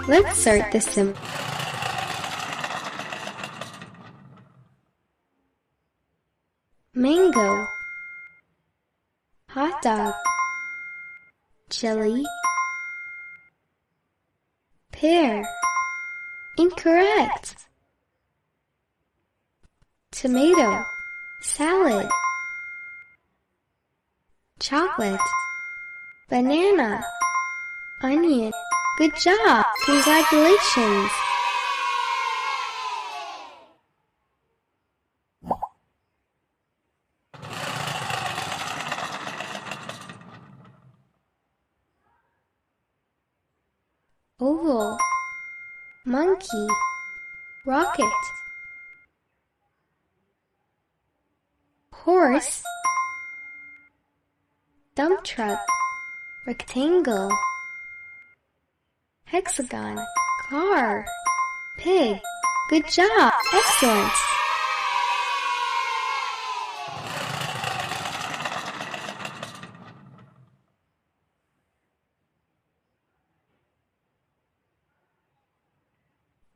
Let's start the sim. Mango, hot dog, chili, pear. Incorrect. Tomato, salad, chocolate, banana, onion. Good job! Congratulations! Oval, monkey, rocket, horse, dump truck, rectangle, hexagon, car, pig. Good job! Excellent!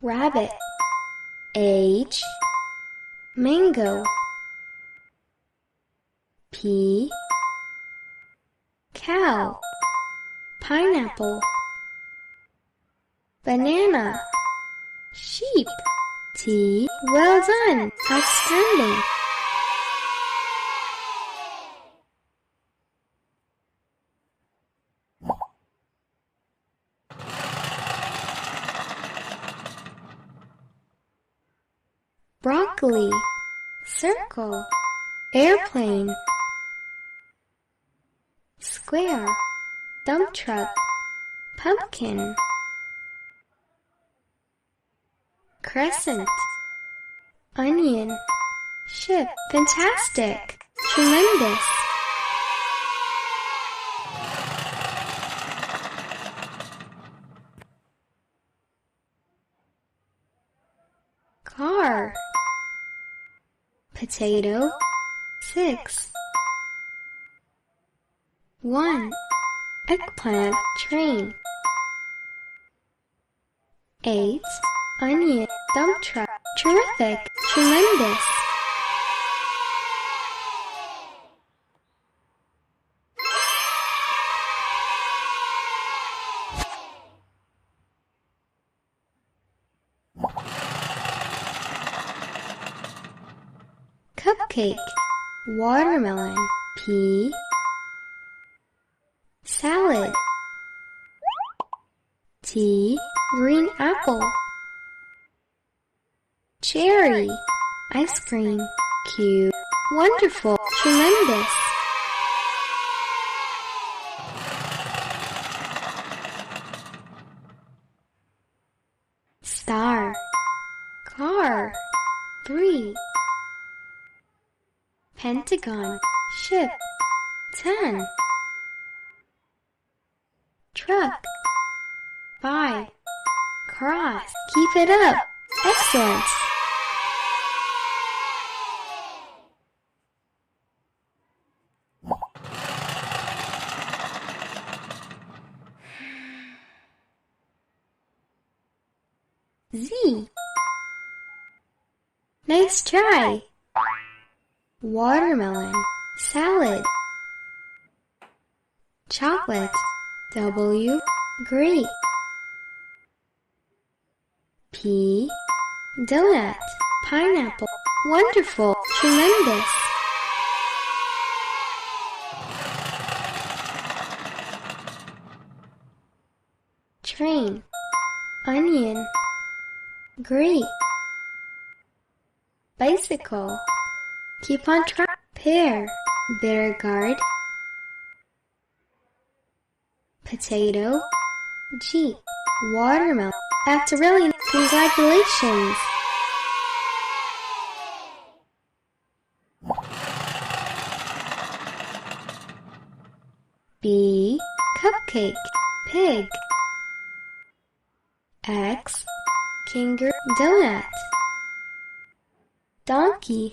Rabbit, age, mango, pea, cow, pineapple, banana, sheep, tea. Well done! Outstanding! Broccoli, circle, airplane, square, dump truck, pumpkin, crescent, onion, ship. Fantastic! Tremendous! Car, potato, 6, 1, eggplant, train, 8, onion, dump truck. Terrific! Tremendous! Cupcake, watermelon, pea, salad, tea, green apple, cherry, ice cream, cube. Wonderful! Tremendous! Star, car, 3, pentagon, ship, 10, truck, 5, cross. Keep it up! Excellent! Z. Nice try! Watermelon, salad, chocolate, W, grape, pea, donut, pineapple. Wonderful! Tremendous! Train, onion, grape, bicycle. Keep on track. Pear, bitter gourd, potato, jeep, watermelon. That's really nice. Congratulations! B, cupcake, pig, X, kangaroo, donut, donkey,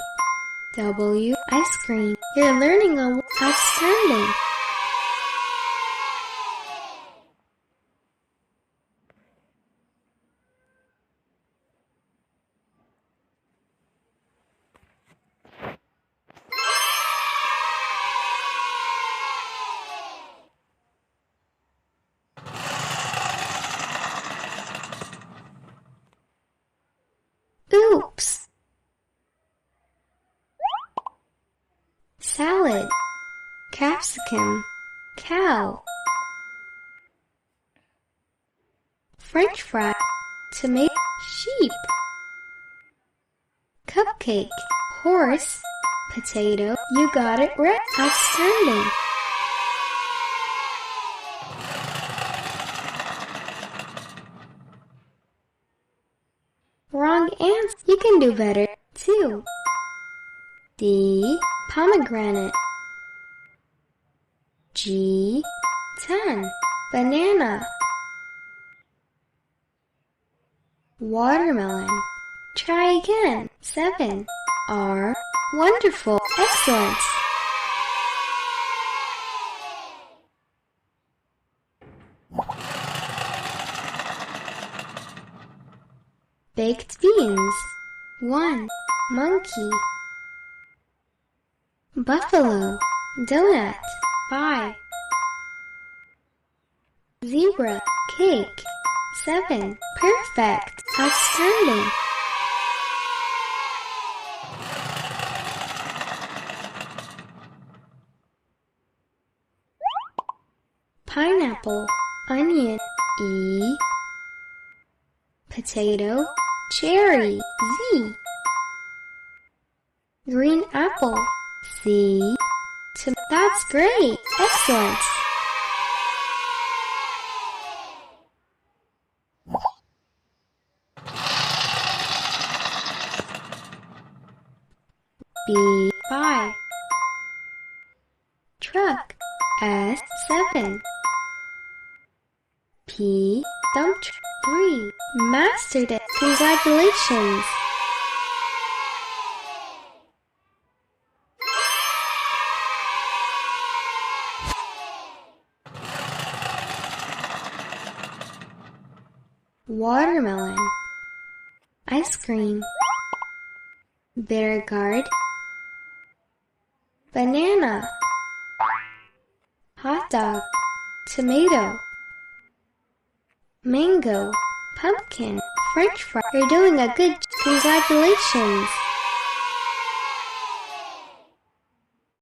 W, ice cream. You're learning on outstanding. capsicum, cow. French fry, tomato, sheep. Cupcake, horse, potato. You got it right. Outstanding. Wrong answer. You can do better. 2. D. Pomegranate. G. 10. Banana. Watermelon. Try again. 7. R. Wonderful. Excellent. Baked beans. 1. Monkey. Buffalo. Donut. 5. Zebra. Cake. 7. Perfect. Outstanding. Pineapple. Onion. E. Potato. Cherry. Z. Green apple. C. That's great. Excellent. B. 5. Truck. S. 7. P. Dump truck. 3. Mastered it. Congratulations. Watermelon. Ice cream. Bear guard. Banana. Hot dog. Tomato. Mango. Pumpkin. French fry. You're doing a good job. Congratulations.